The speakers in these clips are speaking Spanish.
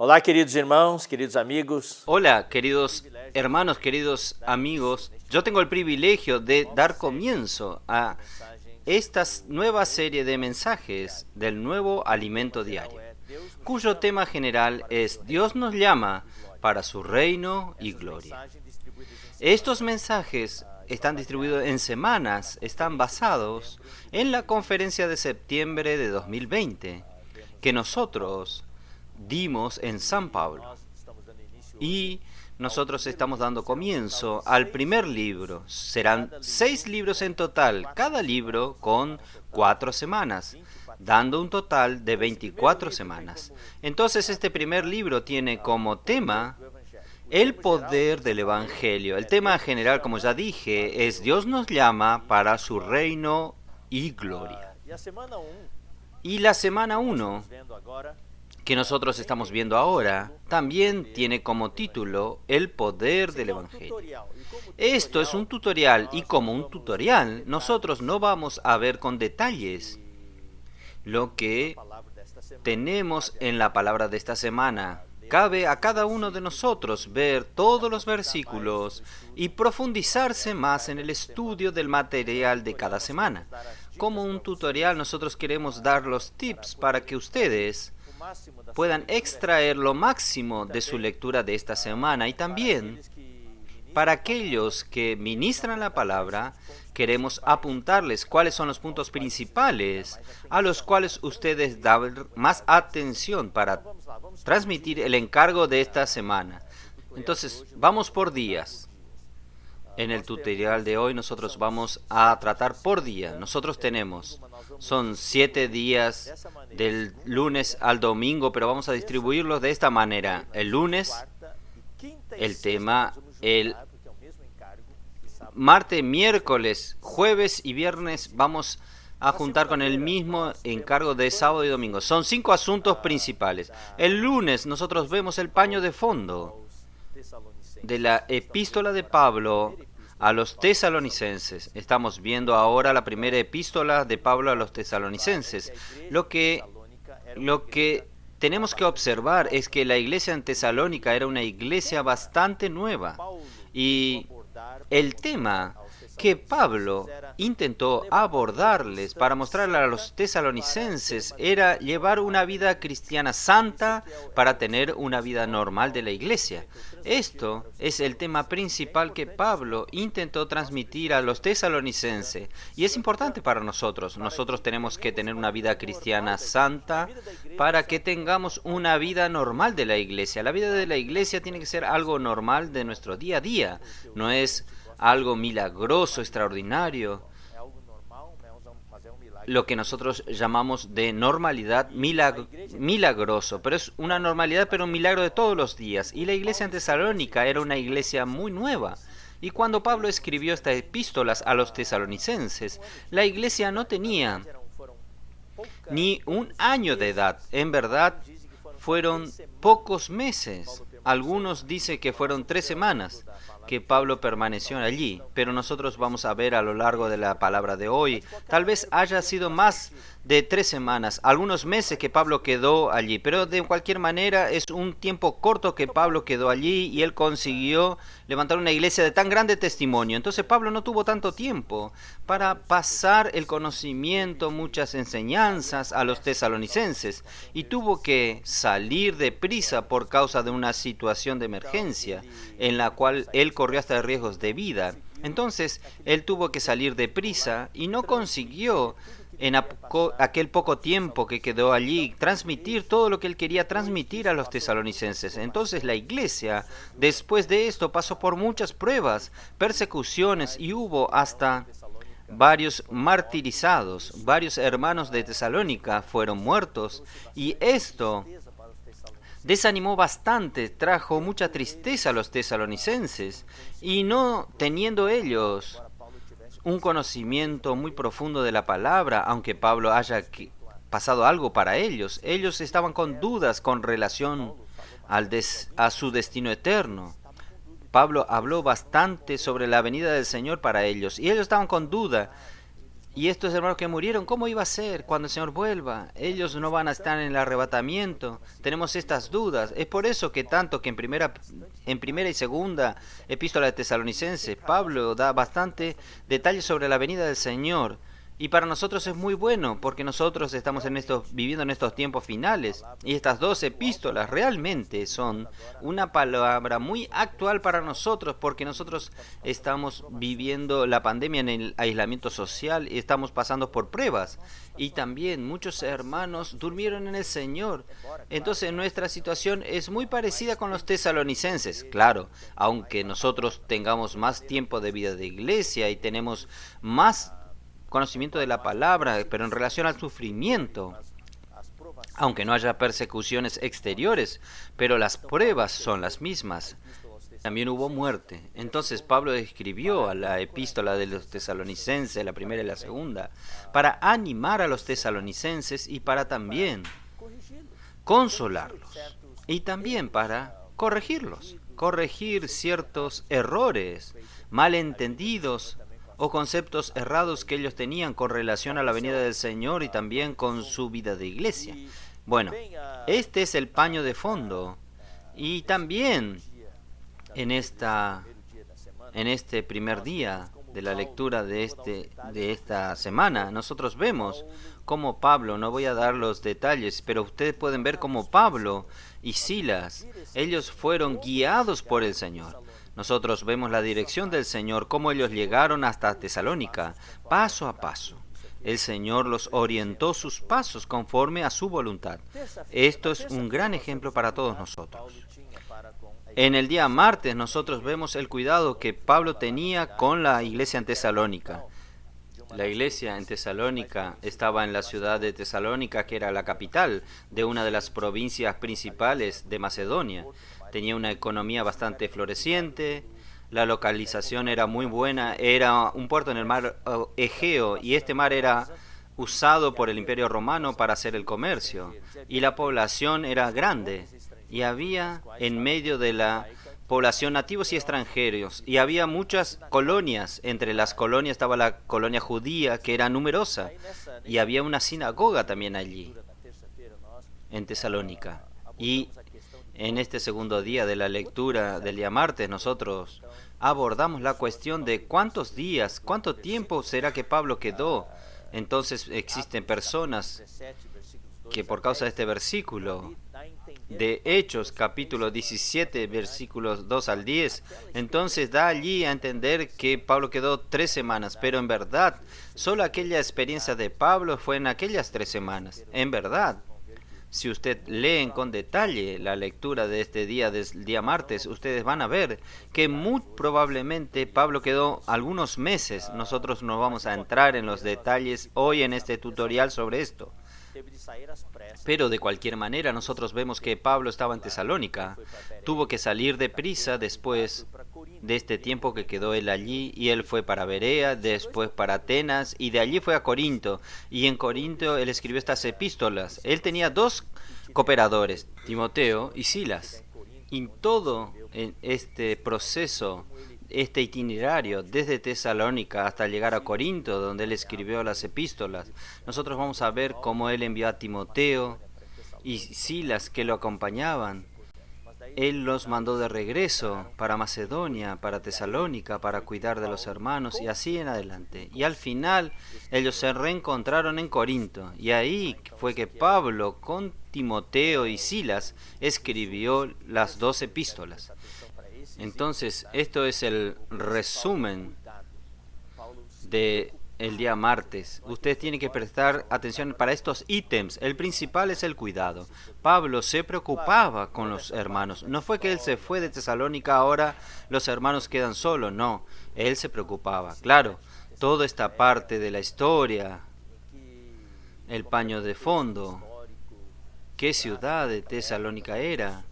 Olá, queridos irmãos, queridos amigos. Hola, queridos hermanos, queridos amigos. Yo tengo el privilegio de dar comienzo a esta nueva serie de mensajes del nuevo alimento diario, cuyo tema general es Dios nos llama para su reino y gloria. Estos mensajes están distribuidos en semanas, están basados en la conferencia de septiembre de 2020 que nosotros dimos en San Pablo. Y nosotros estamos dando comienzo al primer libro. Serán 6 libros en total, cada libro con 4 semanas, dando un total de 24 semanas. Entonces este primer libro tiene como tema el poder del Evangelio. El tema general, como ya dije, es Dios nos llama para su reino y gloria. Y la semana 1 que nosotros estamos viendo ahora, también tiene como título El poder del Evangelio. Esto es un tutorial y como un tutorial nosotros no vamos a ver con detalles lo que tenemos en la palabra de esta semana. Cabe a cada uno de nosotros ver todos los versículos y profundizarse más en el estudio del material de cada semana. Como un tutorial nosotros queremos dar los tips para que ustedes puedan extraer lo máximo de su lectura de esta semana, y también para aquellos que ministran la palabra queremos apuntarles cuáles son los puntos principales a los cuales ustedes dan más atención para transmitir el encargo de esta semana. Entonces, vamos por días. En el tutorial de hoy nosotros vamos a tratar por día. Nosotros son 7 días del lunes al domingo, pero vamos a distribuirlos de esta manera. El lunes, el tema, el martes, miércoles, jueves y viernes vamos a juntar con el mismo encargo de sábado y domingo. Son 5 asuntos principales. El lunes nosotros vemos el paño de fondo de la epístola de Pablo a los tesalonicenses. Estamos viendo ahora la primera epístola de Pablo a los tesalonicenses. Lo que tenemos que observar es que la iglesia en Tesalónica era una iglesia bastante nueva. Y el tema que Pablo intentó abordarles para mostrarle a los tesalonicenses era llevar una vida cristiana santa para tener una vida normal de la iglesia. Esto es el tema principal que Pablo intentó transmitir a los tesalonicenses, y es importante para nosotros. Nosotros tenemos que tener una vida cristiana santa para que tengamos una vida normal de la iglesia. La vida de la iglesia tiene que ser algo normal de nuestro día a día, no es algo milagroso, extraordinario, lo que nosotros llamamos de normalidad milagroso, pero es una normalidad, pero un milagro de todos los días. Y la iglesia en Tesalónica era una iglesia muy nueva. Y cuando Pablo escribió estas epístolas a los tesalonicenses, la iglesia no tenía ni un año de edad. En verdad, fueron pocos meses. Algunos dicen que fueron 3 semanas que Pablo permaneció allí, pero nosotros vamos a ver a lo largo de la palabra de hoy, tal vez haya sido más de 3 semanas, algunos meses que Pablo quedó allí, pero de cualquier manera es un tiempo corto que Pablo quedó allí y él consiguió levantar una iglesia de tan grande testimonio. Entonces Pablo no tuvo tanto tiempo para pasar el conocimiento, muchas enseñanzas a los tesalonicenses, y tuvo que salir deprisa por causa de una situación de emergencia en la cual él corrió hasta riesgos de vida. Entonces él tuvo que salir deprisa y no consiguió en aquel poco tiempo que quedó allí transmitir todo lo que él quería transmitir a los tesalonicenses. Entonces la iglesia después de esto pasó por muchas pruebas, persecuciones, y hubo hasta varios martirizados. Varios hermanos de Tesalónica fueron muertos, y esto desanimó bastante, trajo mucha tristeza a los tesalonicenses, y no teniendo ellos un conocimiento muy profundo de la palabra, aunque Pablo haya pasado algo para ellos, ellos estaban con dudas con relación a su destino eterno. Pablo habló bastante sobre la venida del Señor para ellos, y ellos estaban con duda Y estos hermanos que murieron, ¿cómo iba a ser cuando el Señor vuelva? Ellos no van a estar en el arrebatamiento. Tenemos estas dudas. Es por eso que tanto que en primera y segunda epístola de Tesalonicenses, Pablo da bastante detalles sobre la venida del Señor. Y para nosotros es muy bueno, porque nosotros estamos viviendo en estos tiempos finales. Y estas dos epístolas realmente son una palabra muy actual para nosotros, porque nosotros estamos viviendo la pandemia en el aislamiento social y estamos pasando por pruebas. Y también muchos hermanos durmieron en el Señor. Entonces nuestra situación es muy parecida con los tesalonicenses. Claro, aunque nosotros tengamos más tiempo de vida de iglesia y tenemos más conocimiento de la palabra, pero en relación al sufrimiento, aunque no haya persecuciones exteriores, pero las pruebas son las mismas. También hubo muerte. Entonces Pablo escribió a la epístola de los tesalonicenses, la primera y la segunda, para animar a los tesalonicenses y para también consolarlos y también para corregir ciertos errores, malentendidos o conceptos errados que ellos tenían con relación a la venida del Señor y también con su vida de iglesia. Bueno, este es el paño de fondo. Y también en este primer día de la lectura de esta semana, nosotros vemos cómo Pablo, no voy a dar los detalles, pero ustedes pueden ver cómo Pablo y Silas, ellos fueron guiados por el Señor. Nosotros vemos la dirección del Señor, cómo ellos llegaron hasta Tesalónica, paso a paso. El Señor los orientó sus pasos conforme a su voluntad. Esto es un gran ejemplo para todos nosotros. En el día martes nosotros vemos el cuidado que Pablo tenía con la iglesia en Tesalónica. La iglesia en Tesalónica estaba en la ciudad de Tesalónica, que era la capital de una de las provincias principales de Macedonia. Tenía una economía bastante floreciente, la localización era muy buena, era un puerto en el mar Egeo y este mar era usado por el Imperio Romano para hacer el comercio y la población era grande y había en medio de la población nativos y extranjeros y había muchas colonias. Entre las colonias estaba la colonia judía, que era numerosa, y había una sinagoga también allí en Tesalónica. Y en este segundo día de la lectura del día martes nosotros abordamos la cuestión de cuánto tiempo será que Pablo quedó. Entonces existen personas que por causa de este versículo de Hechos, capítulo 17, versículos 2 al 10, entonces da allí a entender que Pablo quedó 3 semanas, pero en verdad, solo aquella experiencia de Pablo fue en aquellas 3 semanas. En verdad, si usted leen con detalle la lectura de este día, del día martes, ustedes van a ver que muy probablemente Pablo quedó algunos meses. Nosotros no vamos a entrar en los detalles hoy en este tutorial sobre esto. Pero de cualquier manera nosotros vemos que Pablo estaba en Tesalónica. Tuvo que salir deprisa después de este tiempo que quedó él allí, y él fue para Berea, después para Atenas, y de allí fue a Corinto. Y en Corinto él escribió estas epístolas. Él tenía 2 cooperadores, Timoteo y Silas. Y todo en este proceso, este itinerario desde Tesalónica hasta llegar a Corinto, donde él escribió las epístolas, nosotros vamos a ver cómo él envió a Timoteo y Silas que lo acompañaban. Él los mandó de regreso para Macedonia, para Tesalónica, para cuidar de los hermanos y así en adelante. Y al final ellos se reencontraron en Corinto y ahí fue que Pablo con Timoteo y Silas escribió las 2 epístolas. Entonces, esto es el resumen de el día martes. Ustedes tienen que prestar atención para estos ítems. El principal es el cuidado. Pablo se preocupaba con los hermanos. No fue que él se fue de Tesalónica, ahora los hermanos quedan solos. No, él se preocupaba. Claro, toda esta parte de la historia, el paño de fondo, qué ciudad de Tesalónica era,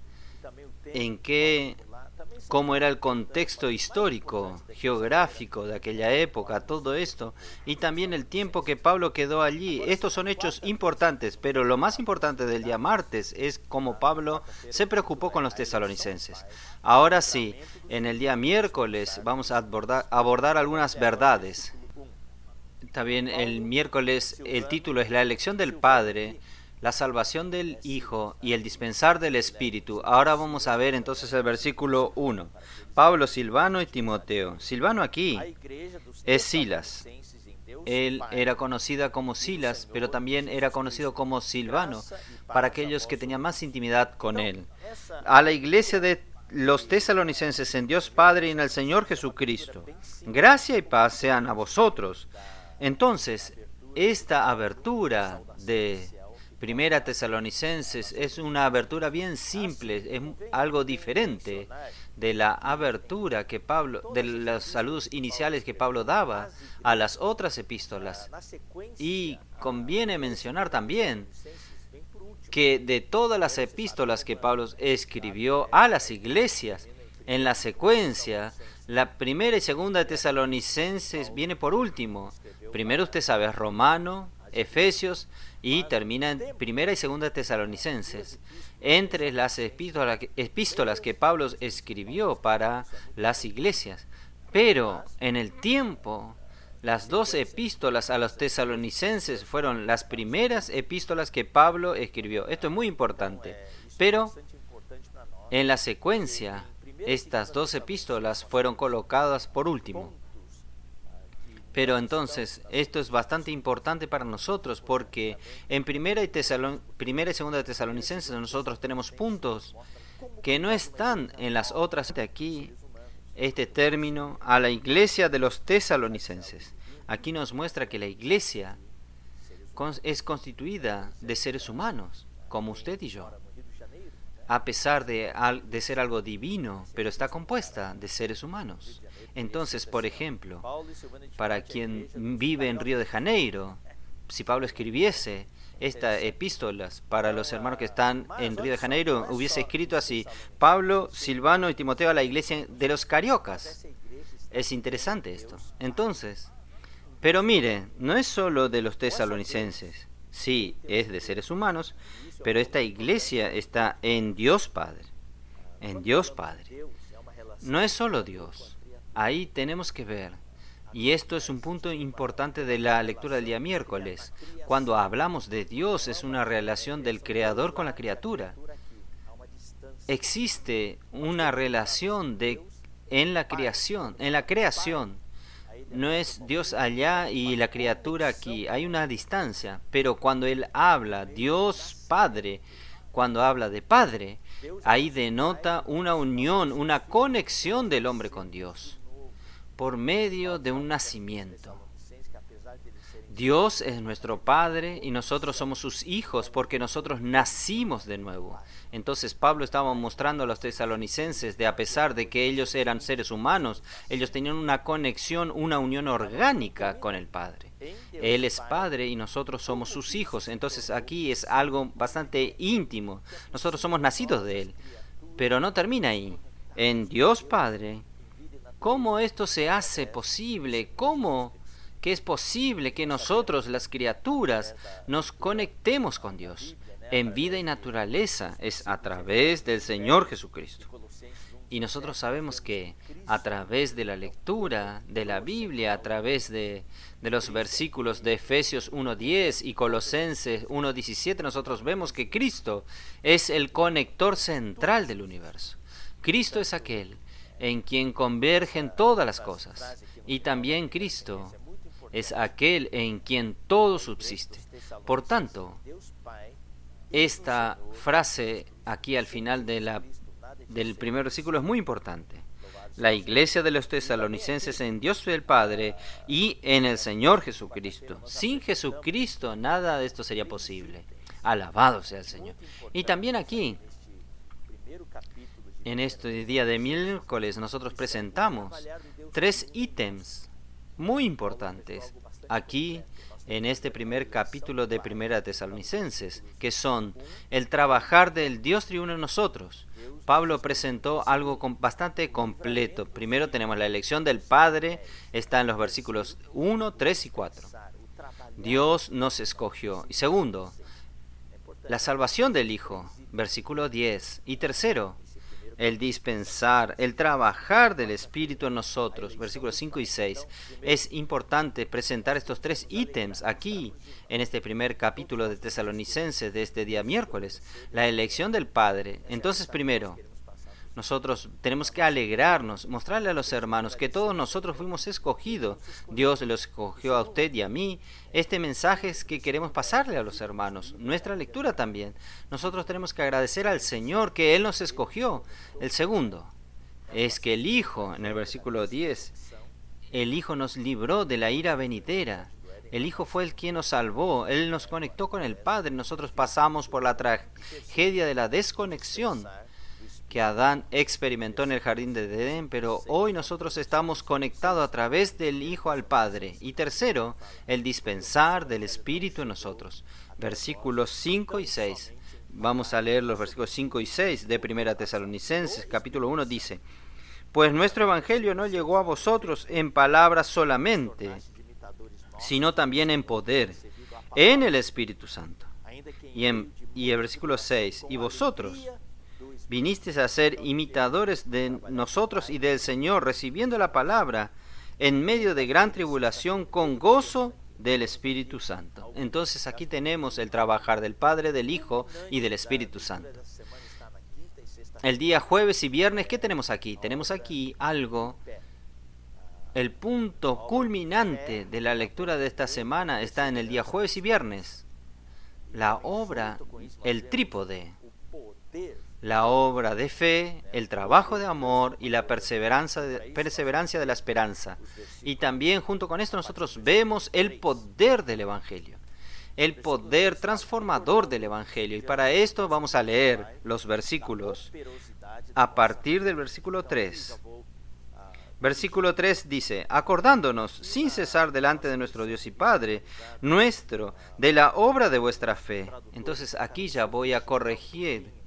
cómo era el contexto histórico, geográfico de aquella época, todo esto, y también el tiempo que Pablo quedó allí. Estos son hechos importantes, pero lo más importante del día martes es cómo Pablo se preocupó con los tesalonicenses. Ahora sí, en el día miércoles vamos a abordar algunas verdades. También el miércoles el título es La elección del Padre, la salvación del Hijo y el dispensar del Espíritu. Ahora vamos a ver entonces el versículo 1. Pablo, Silvano y Timoteo. Silvano aquí es Silas. Él era conocida como Silas, pero también era conocido como Silvano para aquellos que tenían más intimidad con él. A la iglesia de los tesalonicenses en Dios Padre y en el Señor Jesucristo. Gracia y paz sean a vosotros. Entonces, esta abertura de Primera Tesalonicenses es una abertura bien simple, es algo diferente de la abertura que Pablo, de los saludos iniciales que Pablo daba a las otras epístolas. Y conviene mencionar también que de todas las epístolas que Pablo escribió a las iglesias, en la secuencia, la primera y segunda de Tesalonicenses viene por último. Primero usted sabe, Romano, Efesios, y termina en primera y segunda de Tesalonicenses. Entre las epístolas que Pablo escribió para las iglesias. Pero en el tiempo, las dos epístolas a los tesalonicenses fueron las primeras epístolas que Pablo escribió. Esto es muy importante. Pero en la secuencia, estas dos epístolas fueron colocadas por último. Pero entonces, esto es bastante importante para nosotros porque en primera y segunda de Tesalonicenses nosotros tenemos puntos que no están en las otras. Aquí, este término, a la iglesia de los tesalonicenses. Aquí nos muestra que la iglesia es constituida de seres humanos, como usted y yo. A pesar de ser algo divino, pero está compuesta de seres humanos. Entonces, por ejemplo, para quien vive en Río de Janeiro, si Pablo escribiese estas epístolas para los hermanos que están en Río de Janeiro, hubiese escrito así: Pablo, Silvano y Timoteo a la iglesia de los cariocas. Es interesante esto. Entonces, pero mire, no es solo de los tesalonicenses. Sí, es de seres humanos, pero esta iglesia está en Dios Padre. En Dios Padre. No es solo Dios. Ahí tenemos que ver. Y esto es un punto importante de la lectura del día miércoles. Cuando hablamos de Dios, es una relación del Creador con la criatura. Existe una relación en la creación. No es Dios allá y la criatura aquí. Hay una distancia. Pero cuando Él habla, Dios Padre, cuando habla de Padre, ahí denota una unión, una conexión del hombre con Dios por medio de un nacimiento. Dios es nuestro Padre y nosotros somos sus hijos porque nosotros nacimos de nuevo. Entonces Pablo estaba mostrando a los tesalonicenses de a pesar de que ellos eran seres humanos, ellos tenían una conexión, una unión orgánica con el Padre. Él es Padre y nosotros somos sus hijos. Entonces aquí es algo bastante íntimo. Nosotros somos nacidos de Él. Pero no termina ahí. En Dios Padre, ¿cómo esto se hace posible? ¿Cómo que es posible que nosotros, las criaturas, nos conectemos con Dios en vida y naturaleza? Es a través del Señor Jesucristo. Y nosotros sabemos que a través de la lectura de la Biblia, a través de los versículos de Efesios 1:10 y Colosenses 1:17, nosotros vemos que Cristo es el conector central del universo. Cristo es aquel en quien convergen todas las cosas. Y también Cristo es aquel en quien todo subsiste. Por tanto, esta frase aquí al final del primer versículo es muy importante. La iglesia de los tesalonicenses en Dios el Padre y en el Señor Jesucristo. Sin Jesucristo nada de esto sería posible. Alabado sea el Señor. Y también aquí, en este día de miércoles, nosotros presentamos 3 ítems muy importantes aquí en este primer capítulo de Primera Tesalonicenses, que son el trabajar del Dios triuno en nosotros. Pablo presentó algo bastante completo. Primero tenemos la elección del Padre, está en los versículos 1, 3 y 4. Dios nos escogió. Y segundo, la salvación del Hijo, versículo 10. Y tercero, el dispensar, el trabajar del Espíritu en nosotros, versículos 5 y 6. Es importante presentar estos tres ítems aquí, en este primer capítulo de Tesalonicenses de este día miércoles. La elección del Padre. Entonces, primero, nosotros tenemos que alegrarnos, mostrarle a los hermanos que todos nosotros fuimos escogidos. Dios los escogió a usted y a mí. Este mensaje es que queremos pasarle a los hermanos. Nuestra lectura también. Nosotros tenemos que agradecer al Señor que Él nos escogió. El segundo es que el Hijo, en el versículo 10, el Hijo nos libró de la ira venidera. El Hijo fue el quien nos salvó. Él nos conectó con el Padre. Nosotros pasamos por la tragedia de la desconexión que Adán experimentó en el jardín de Edén, pero hoy nosotros estamos conectados a través del Hijo al Padre. Y tercero, el dispensar del Espíritu en nosotros. Versículos 5 y 6. Vamos a leer los versículos 5 y 6 de 1 Tesalonicenses, capítulo 1, dice: Pues nuestro Evangelio no llegó a vosotros en palabras solamente, sino también en poder, en el Espíritu Santo. Y el versículo 6, y vosotros vinisteis a ser imitadores de nosotros y del Señor, recibiendo la palabra en medio de gran tribulación con gozo del Espíritu Santo. Entonces aquí tenemos el trabajar del Padre, del Hijo y del Espíritu Santo. El día jueves y viernes, ¿qué tenemos aquí? Tenemos aquí algo. El punto culminante de la lectura de esta semana está en el día jueves y viernes. La obra, el trípode. La obra de fe, el trabajo de amor y la perseverancia de la esperanza. Y también junto con esto nosotros vemos el poder del Evangelio, el poder transformador del Evangelio. Y para esto vamos a leer los versículos a partir del versículo 3. Versículo 3 dice: acordándonos sin cesar delante de nuestro Dios y Padre nuestro de la obra de vuestra fe. Entonces aquí ya voy a corregir.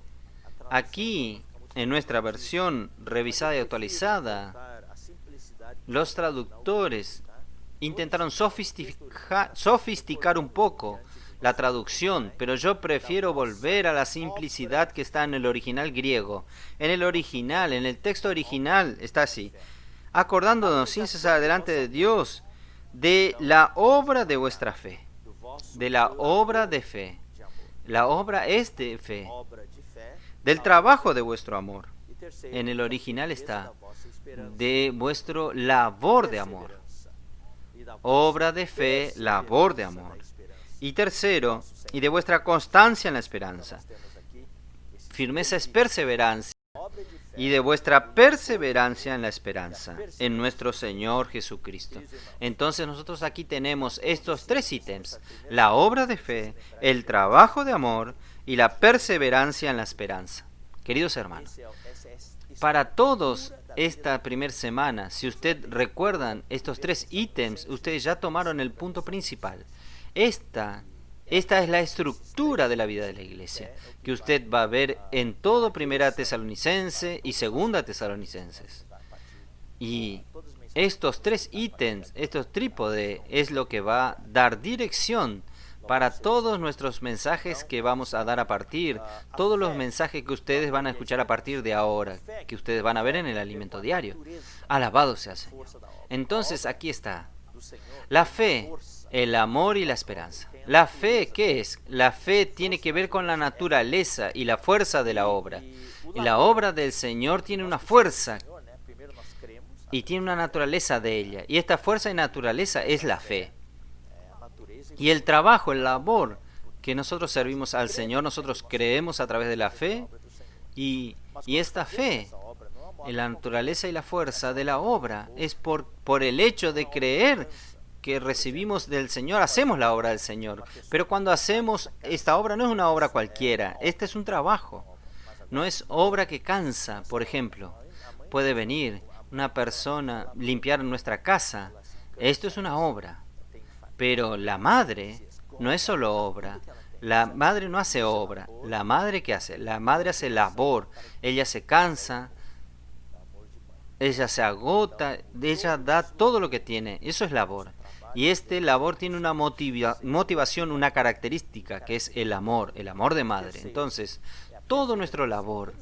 Aquí, en nuestra versión revisada y actualizada, los traductores intentaron sofisticar un poco la traducción, pero yo prefiero volver a la simplicidad que está en el original griego. En el original, en el texto original, está así: acordándonos sin cesar delante de Dios de la obra de vuestra fe. De la obra de fe. La obra es de fe. Del trabajo de vuestro amor. En el original está: de vuestro labor de amor. Obra de fe, labor de amor. Y tercero, y de vuestra constancia en la esperanza. Firmeza es perseverancia. Y de vuestra perseverancia en la esperanza, en nuestro Señor Jesucristo. Entonces nosotros aquí tenemos estos tres ítems: la obra de fe, el trabajo de amor y la perseverancia en la esperanza. Queridos hermanos, para todos esta primera semana, si ustedes recuerdan estos tres ítems, ustedes ya tomaron el punto principal. Esta es la estructura de la vida de la iglesia, que usted va a ver en todo 1 Tesalonicenses y 2 Tesalonicenses. Y estos tres ítems, estos trípode, es lo que va a dar dirección para todos nuestros mensajes que vamos a dar a partir, todos los mensajes que ustedes van a escuchar a partir de ahora, que ustedes van a ver en el alimento diario. Alabado sea el Señor. Entonces aquí está la fe, el amor y la esperanza. La fe, ¿qué es? La fe tiene que ver con la naturaleza y la fuerza de la obra. Y la obra del Señor tiene una fuerza y tiene una naturaleza de ella. Y esta fuerza y naturaleza es la fe. Y el trabajo, el labor que nosotros servimos al Señor, nosotros creemos a través de la fe. Y esta fe, la naturaleza y la fuerza de la obra, es por el hecho de creer que recibimos del Señor, hacemos la obra del Señor. Pero cuando hacemos esta obra no es una obra cualquiera, este es un trabajo. No es obra que cansa. Por ejemplo, puede venir una persona limpiar nuestra casa. Esto es una obra. Pero la madre no es solo obra. La madre no hace obra. La madre, ¿qué hace? La madre hace labor. Ella se cansa, ella se agota, ella da todo lo que tiene. Eso es labor. Y este labor tiene una motivación, una característica, que es el amor de madre. Entonces, todo nuestro labor,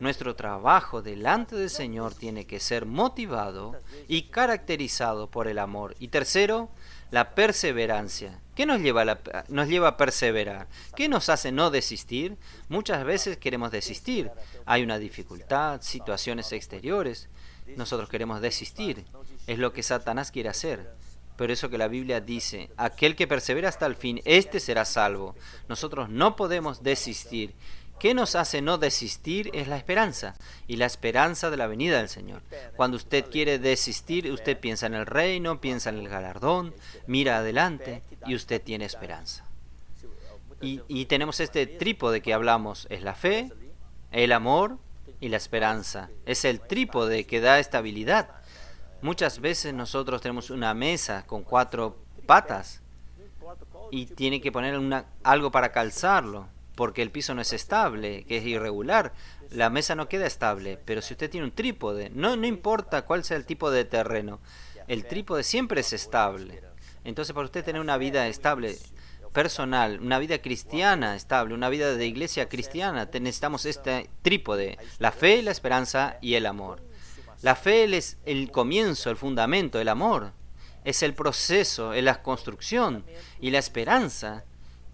nuestro trabajo delante del Señor tiene que ser motivado y caracterizado por el amor. Y tercero, la perseverancia. ¿Qué nos lleva a perseverar? ¿Qué nos hace no desistir? Muchas veces queremos desistir. Hay una dificultad, situaciones exteriores. Nosotros queremos desistir. Es lo que Satanás quiere hacer. Pero eso que la Biblia dice, aquel que persevera hasta el fin, éste será salvo. Nosotros no podemos desistir. ¿Qué nos hace no desistir? Es la esperanza, y la esperanza de la venida del Señor. Cuando usted quiere desistir, usted piensa en el reino, piensa en el galardón, mira adelante, y usted tiene esperanza. Y tenemos este trípode que hablamos, es la fe, el amor y la esperanza. Es el trípode que da estabilidad. Muchas veces nosotros tenemos una mesa con 4 patas y tiene que poner algo para calzarlo, porque el piso no es estable, que es irregular. La mesa no queda estable, pero si usted tiene un trípode, no importa cuál sea el tipo de terreno, el trípode siempre es estable. Entonces, para usted tener una vida estable, personal, una vida cristiana estable, una vida de iglesia cristiana, necesitamos este trípode, la fe, la esperanza y el amor. La fe es el comienzo, el fundamento, el amor es el proceso, es la construcción, y la esperanza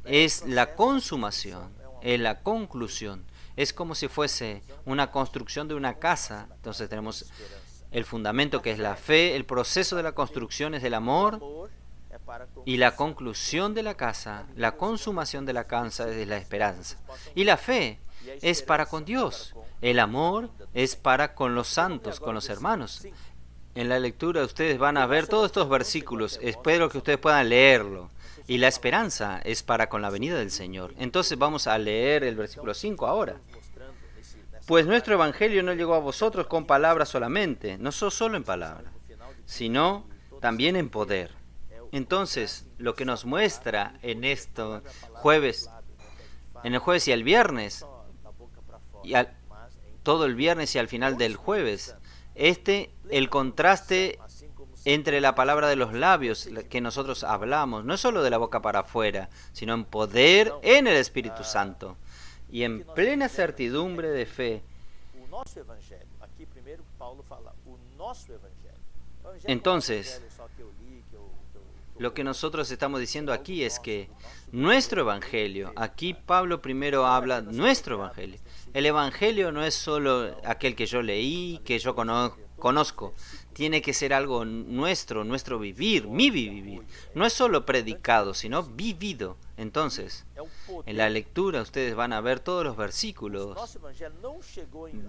es la consumación, es la conclusión. Es como si fuese una construcción de una casa. Entonces tenemos el fundamento que es la fe, el proceso de la construcción es el amor, y la conclusión de la casa, la consumación de la casa es la esperanza. Y la fe es para con Dios, el amor es para con los santos, con los hermanos. En la lectura ustedes van a ver todos estos versículos, espero que ustedes puedan leerlo. Y la esperanza es para con la venida del Señor. Entonces vamos a leer el versículo 5 ahora. Pues nuestro evangelio no llegó a vosotros con palabras solamente, no solo en palabras, sino también en poder. Entonces, lo que nos muestra en esto jueves, en el jueves y el viernes, todo el viernes y al final del jueves, el contraste entre la palabra de los labios que nosotros hablamos, no es solo de la boca para afuera, sino en poder en el Espíritu Santo y en plena certidumbre de fe. Entonces, lo que nosotros estamos diciendo aquí es que nuestro evangelio, aquí Pablo primero habla nuestro evangelio. El evangelio no es solo aquel que yo leí, que yo conozco. Tiene que ser algo nuestro vivir, mi vivir. No es solo predicado, sino vivido. Entonces, en la lectura ustedes van a ver todos los versículos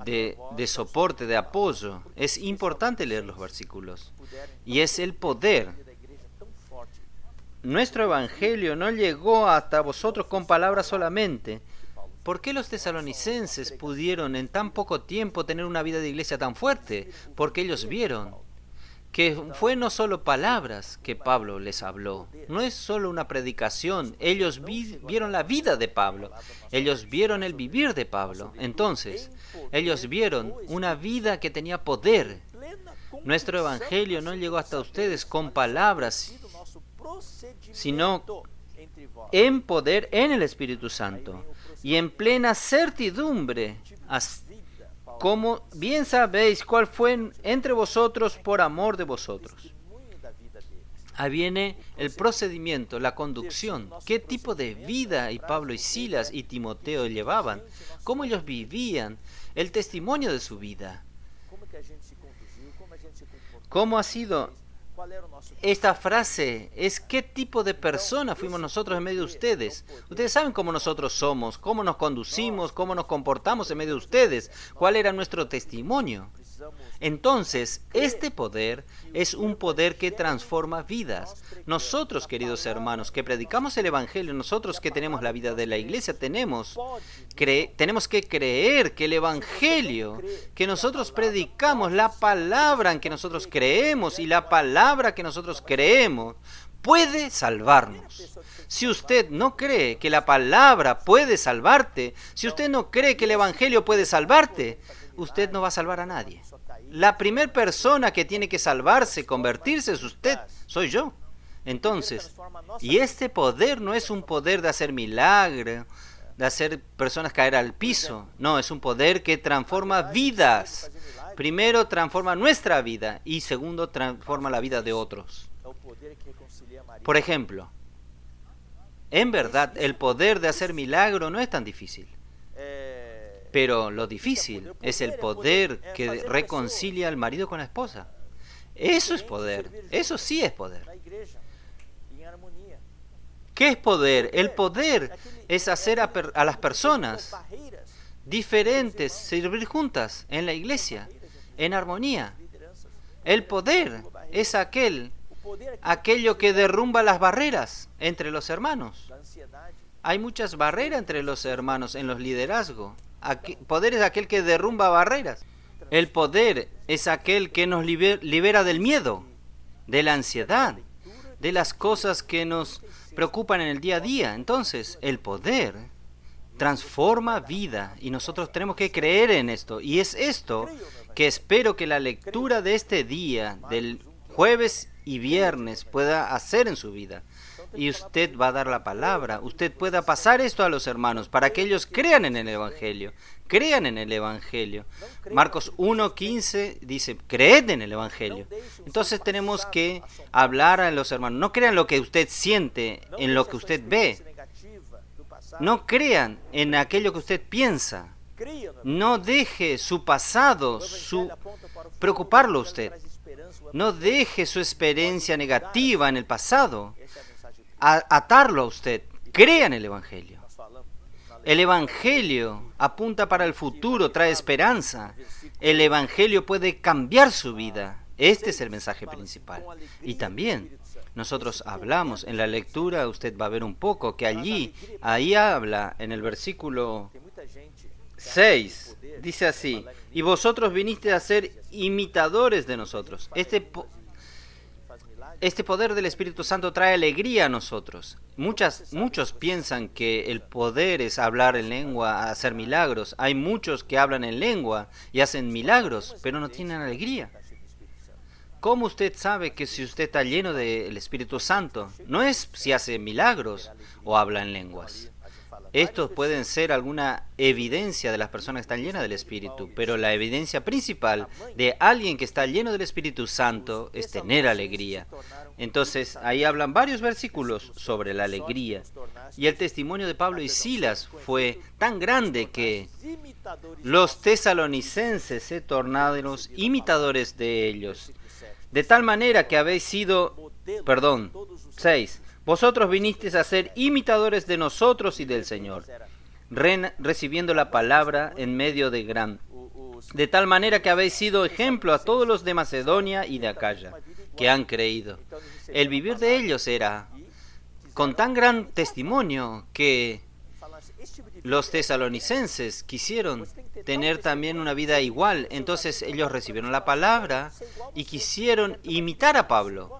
de soporte, de apoyo. Es importante leer los versículos. Y es el poder. Nuestro evangelio no llegó hasta vosotros con palabras solamente. ¿Por qué los tesalonicenses pudieron en tan poco tiempo tener una vida de iglesia tan fuerte? Porque ellos vieron que fue no solo palabras que Pablo les habló, no es solo una predicación, ellos vieron la vida de Pablo, ellos vieron el vivir de Pablo. Entonces, ellos vieron una vida que tenía poder. Nuestro evangelio no llegó hasta ustedes con palabras, sino en poder en el Espíritu Santo y en plena certidumbre, como bien sabéis cuál fue entre vosotros por amor de vosotros. Ahí viene el procedimiento, la conducción. ¿Qué tipo de vida y Pablo y Silas y Timoteo llevaban? ¿Cómo ellos vivían? El testimonio de su vida. ¿Cómo ha sido? Esta frase es qué tipo de persona fuimos nosotros en medio de ustedes. Ustedes saben cómo nosotros somos, cómo nos conducimos, cómo nos comportamos en medio de ustedes, cuál era nuestro testimonio. Entonces, este poder es un poder que transforma vidas. Nosotros, queridos hermanos, que predicamos el Evangelio, nosotros que tenemos la vida de la iglesia, tenemos que creer que el Evangelio que nosotros predicamos, la palabra en que nosotros creemos y la palabra que nosotros creemos, puede salvarnos. Si usted no cree que la palabra puede salvarte, si usted no cree que el Evangelio puede salvarte, usted no va a salvar a nadie. La primera persona que tiene que salvarse, convertirse es usted, soy yo. Entonces, y este poder no es un poder de hacer milagros, de hacer personas caer al piso. No, es un poder que transforma vidas. Primero, transforma nuestra vida y segundo, transforma la vida de otros. Por ejemplo, en verdad, el poder de hacer milagro no es tan difícil. Pero lo difícil es el poder que reconcilia al marido con la esposa. Eso es poder. Eso sí es poder. ¿Qué es poder? El poder es hacer a las personas diferentes servir juntas en la iglesia, en armonía. El poder es aquello que derrumba las barreras entre los hermanos. Hay muchas barreras entre los hermanos en los liderazgos. Poder es aquel que derrumba barreras. El poder es aquel que nos libera del miedo, de la ansiedad, de las cosas que nos preocupan en el día a día. Entonces, el poder transforma vida y nosotros tenemos que creer en esto. Y es esto que espero que la lectura de este día, del jueves y viernes, pueda hacer en su vida. Y usted va a dar la palabra, usted pueda pasar esto a los hermanos para que ellos crean en el Evangelio. Crean en el Evangelio. Marcos 1:15 dice, creed en el Evangelio. Entonces tenemos que hablar a los hermanos. No crean lo que usted siente, en lo que usted ve. No crean en aquello que usted piensa. No deje su pasado preocuparlo a usted. No deje su experiencia negativa en el pasado atarlo a usted. Crea en el Evangelio. El Evangelio apunta para el futuro, trae esperanza. El Evangelio puede cambiar su vida. Este es el mensaje principal. Y también nosotros hablamos en la lectura, usted va a ver un poco que ahí habla en el versículo 6, dice así, y vosotros viniste a ser imitadores de nosotros. Este poder del Espíritu Santo trae alegría a nosotros. Muchos piensan que el poder es hablar en lengua, hacer milagros. Hay muchos que hablan en lengua y hacen milagros, pero no tienen alegría. ¿Cómo usted sabe que si usted está lleno del Espíritu Santo? No es si hace milagros o habla en lenguas. Estos pueden ser alguna evidencia de las personas que están llenas del Espíritu, pero la evidencia principal de alguien que está lleno del Espíritu Santo es tener alegría. Entonces, ahí hablan varios versículos sobre la alegría. Y el testimonio de Pablo y Silas fue tan grande que los tesalonicenses se tornaron imitadores de ellos. De tal manera que habéis sido, 6. Vosotros vinisteis a ser imitadores de nosotros y del Señor, recibiendo la palabra en medio de tal manera que habéis sido ejemplo a todos los de Macedonia y de Acaya, que han creído. El vivir de ellos era con tan gran testimonio que los tesalonicenses quisieron tener también una vida igual. Entonces ellos recibieron la palabra y quisieron imitar a Pablo.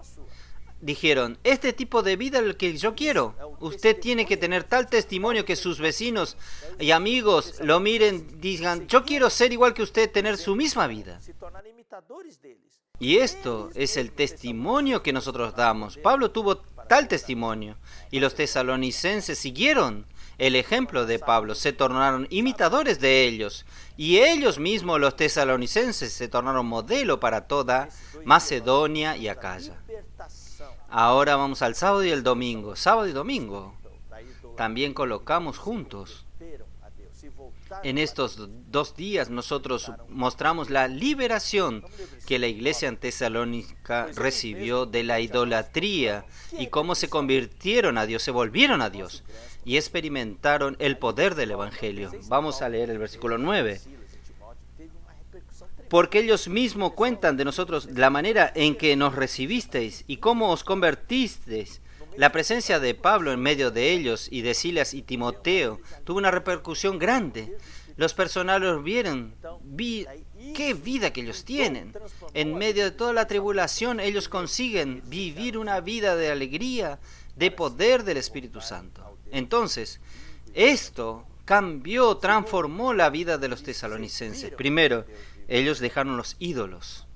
Dijeron, este tipo de vida es el que yo quiero. Usted tiene que tener tal testimonio que sus vecinos y amigos lo miren, digan, yo quiero ser igual que usted, tener su misma vida. Y esto es el testimonio que nosotros damos. Pablo tuvo tal testimonio y los tesalonicenses siguieron el ejemplo de Pablo, se tornaron imitadores de ellos y ellos mismos, los tesalonicenses, se tornaron modelo para toda Macedonia y Acaya. Ahora vamos al sábado y el domingo. Sábado y domingo también colocamos juntos. En estos 2 días nosotros mostramos la liberación que la iglesia en Tesalónica recibió de la idolatría y cómo se convirtieron a Dios, se volvieron a Dios y experimentaron el poder del Evangelio. Vamos a leer el versículo 9. Porque ellos mismos cuentan de nosotros la manera en que nos recibisteis y cómo os convertisteis. La presencia de Pablo en medio de ellos y de Silas y Timoteo tuvo una repercusión grande. Los personajes vieron qué vida que ellos tienen. En medio de toda la tribulación, ellos consiguen vivir una vida de alegría, de poder del Espíritu Santo. Entonces, esto cambió, transformó la vida de los tesalonicenses. Primero, ellos dejaron los ídolos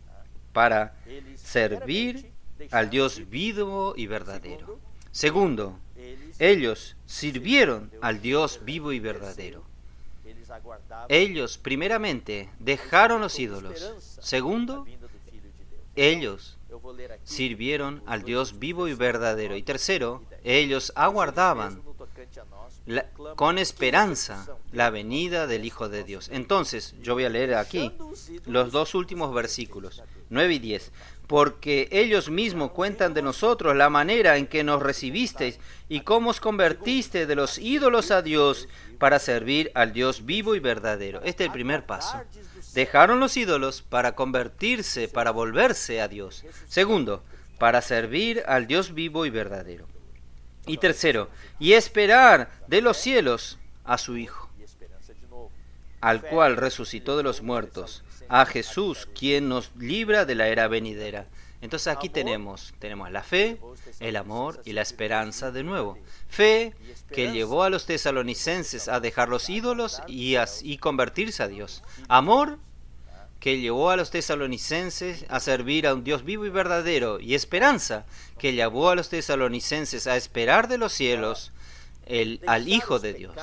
para servir al Dios vivo y verdadero. Segundo, ellos sirvieron al Dios vivo y verdadero. Ellos, primeramente, dejaron los ídolos. Segundo, ellos sirvieron al Dios vivo y verdadero. Y tercero, ellos aguardaban con esperanza la venida del Hijo de Dios. Entonces, yo voy a leer aquí los dos últimos versículos, 9 y 10. Porque ellos mismos cuentan de nosotros la manera en que nos recibisteis y cómo os convertiste de los ídolos a Dios para servir al Dios vivo y verdadero. Este es el primer paso. Dejaron los ídolos para convertirse, para volverse a Dios. Segundo, para servir al Dios vivo y verdadero. Y tercero, y esperar de los cielos a su Hijo, al cual resucitó de los muertos, a Jesús, quien nos libra de la era venidera. Entonces aquí tenemos la fe, el amor y la esperanza de nuevo. Fe que llevó a los tesalonicenses a dejar los ídolos y convertirse a Dios. Amor que llevó a los tesalonicenses a servir a un Dios vivo y verdadero. Y esperanza que llevó a los tesalonicenses a esperar de los cielos al Hijo de Dios.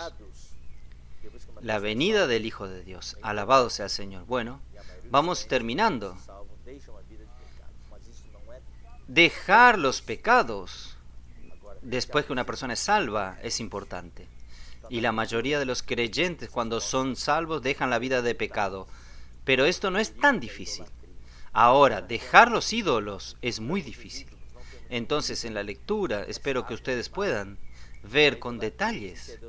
La venida del Hijo de Dios. Alabado sea el Señor. Bueno, vamos terminando. Dejar los pecados después que una persona es salva es importante. Y la mayoría de los creyentes, cuando son salvos, dejan la vida de pecado. Pero esto no es tan difícil. Ahora, dejar los ídolos es muy difícil. Entonces, en la lectura, espero que ustedes puedan ver con detalles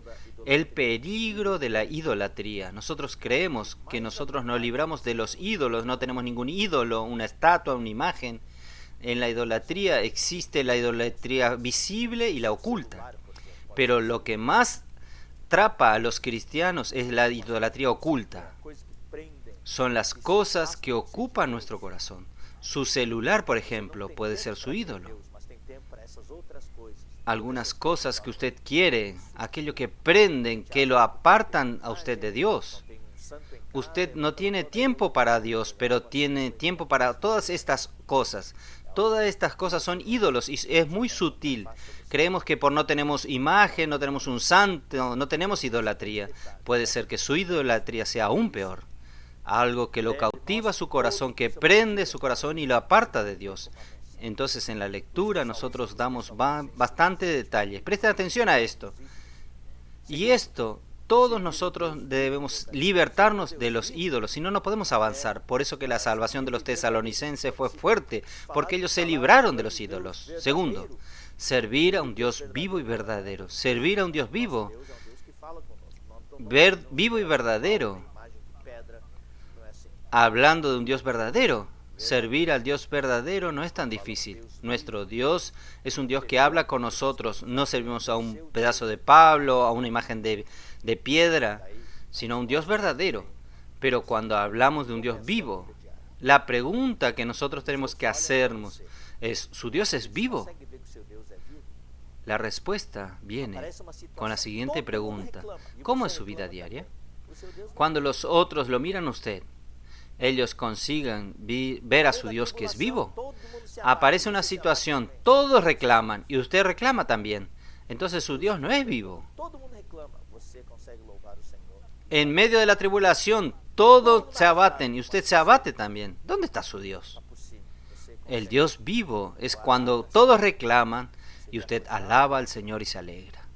el peligro de la idolatría. Nosotros creemos que nosotros nos libramos de los ídolos, no tenemos ningún ídolo, una estatua, una imagen. En la idolatría existe la idolatría visible y la oculta. Pero lo que más atrapa a los cristianos es la idolatría oculta. Son las cosas que ocupan nuestro corazón. Su celular, por ejemplo, puede ser su ídolo. Algunas cosas que usted quiere, aquello que prenden, que lo apartan a usted de Dios. Usted no tiene tiempo para Dios, pero tiene tiempo para todas estas cosas. Todas estas cosas son ídolos y es muy sutil. Creemos que por no tenemos imagen, no tenemos un santo, no tenemos idolatría. Puede ser que su idolatría sea aún peor. Algo que lo cautiva su corazón, que prende su corazón y lo aparta de Dios. Entonces en la lectura nosotros damos bastante detalle. Presten atención a esto. Y esto, todos nosotros debemos libertarnos de los ídolos, si no, no podemos avanzar. Por eso que la salvación de los tesalonicenses fue fuerte, porque ellos se libraron de los ídolos. Segundo, servir a un Dios vivo y verdadero. Servir a un Dios vivo. Vivo y verdadero. Hablando de un Dios verdadero, servir al Dios verdadero no es tan difícil. Nuestro Dios es un Dios que habla con nosotros. No servimos a un pedazo de Pablo, a una imagen de piedra, sino a un Dios verdadero. Pero cuando hablamos de un Dios vivo, la pregunta que nosotros tenemos que hacernos es, ¿su Dios es vivo? La respuesta viene con la siguiente pregunta. ¿Cómo es su vida diaria? Cuando los otros lo miran a usted, ellos consigan ver a su Dios que es vivo. Aparece una situación, todos reclaman y usted reclama también. Entonces su Dios no es vivo. En medio de la tribulación, todos se abaten y usted se abate también. ¿Dónde está su Dios? El Dios vivo es cuando todos reclaman y usted alaba al Señor y se alegra.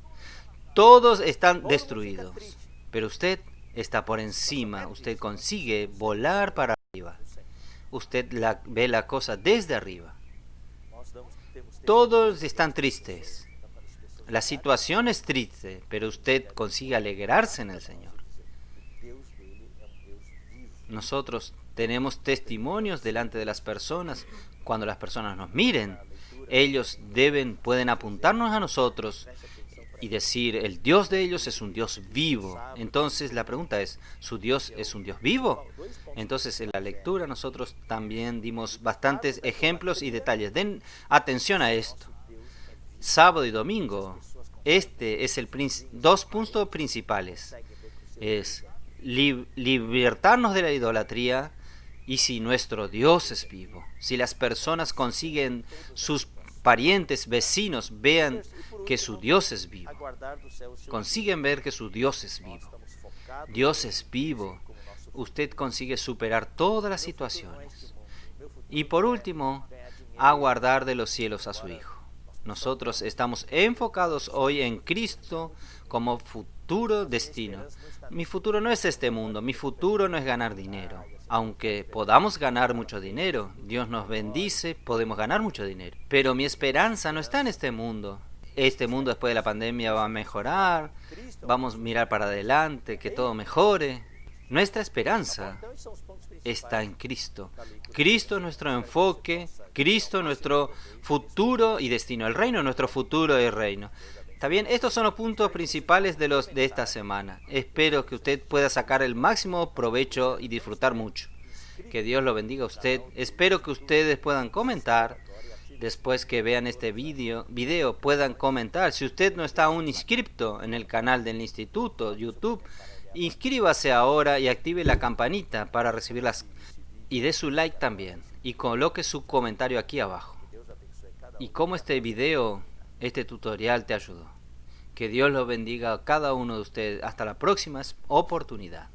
Todos están destruidos, pero usted está por encima, usted consigue volar para arriba. Usted ve la cosa desde arriba. Todos están tristes. La situación es triste, pero usted consigue alegrarse en el Señor. Nosotros tenemos testimonios delante de las personas. Cuando las personas nos miren, ellos pueden apuntarnos a nosotros y decir, el Dios de ellos es un Dios vivo. Entonces la pregunta es, ¿su Dios es un Dios vivo? Entonces en la lectura nosotros también dimos bastantes ejemplos y detalles. Den atención a esto. Sábado y domingo, este es dos puntos principales. Es libertarnos de la idolatría y si nuestro Dios es vivo. Si las personas consiguen sus parientes, vecinos vean que su Dios es vivo. Consiguen ver que su Dios es vivo. Dios es vivo. Usted consigue superar todas las situaciones. Y por último, aguardar de los cielos a su Hijo. Nosotros estamos enfocados hoy en Cristo como futuro destino. Mi futuro no es este mundo, mi futuro no es ganar dinero. Aunque podamos ganar mucho dinero, Dios nos bendice, podemos ganar mucho dinero. Pero mi esperanza no está en este mundo. Este mundo después de la pandemia va a mejorar, vamos a mirar para adelante, que todo mejore. Nuestra esperanza está en Cristo. Cristo es nuestro enfoque, Cristo es nuestro futuro y destino. El reino es nuestro futuro y reino. ¿Está bien? Estos son los puntos principales de esta semana. Espero que usted pueda sacar el máximo provecho y disfrutar mucho. Que Dios lo bendiga a usted. Espero que ustedes puedan comentar. Después que vean este video puedan comentar. Si usted no está aún inscrito en el canal del Instituto YouTube, inscríbase ahora y active la campanita para recibirlas. Y dé su like también. Y coloque su comentario aquí abajo. Y cómo este tutorial te ayudó. Que Dios los bendiga a cada uno de ustedes. Hasta la próxima oportunidad.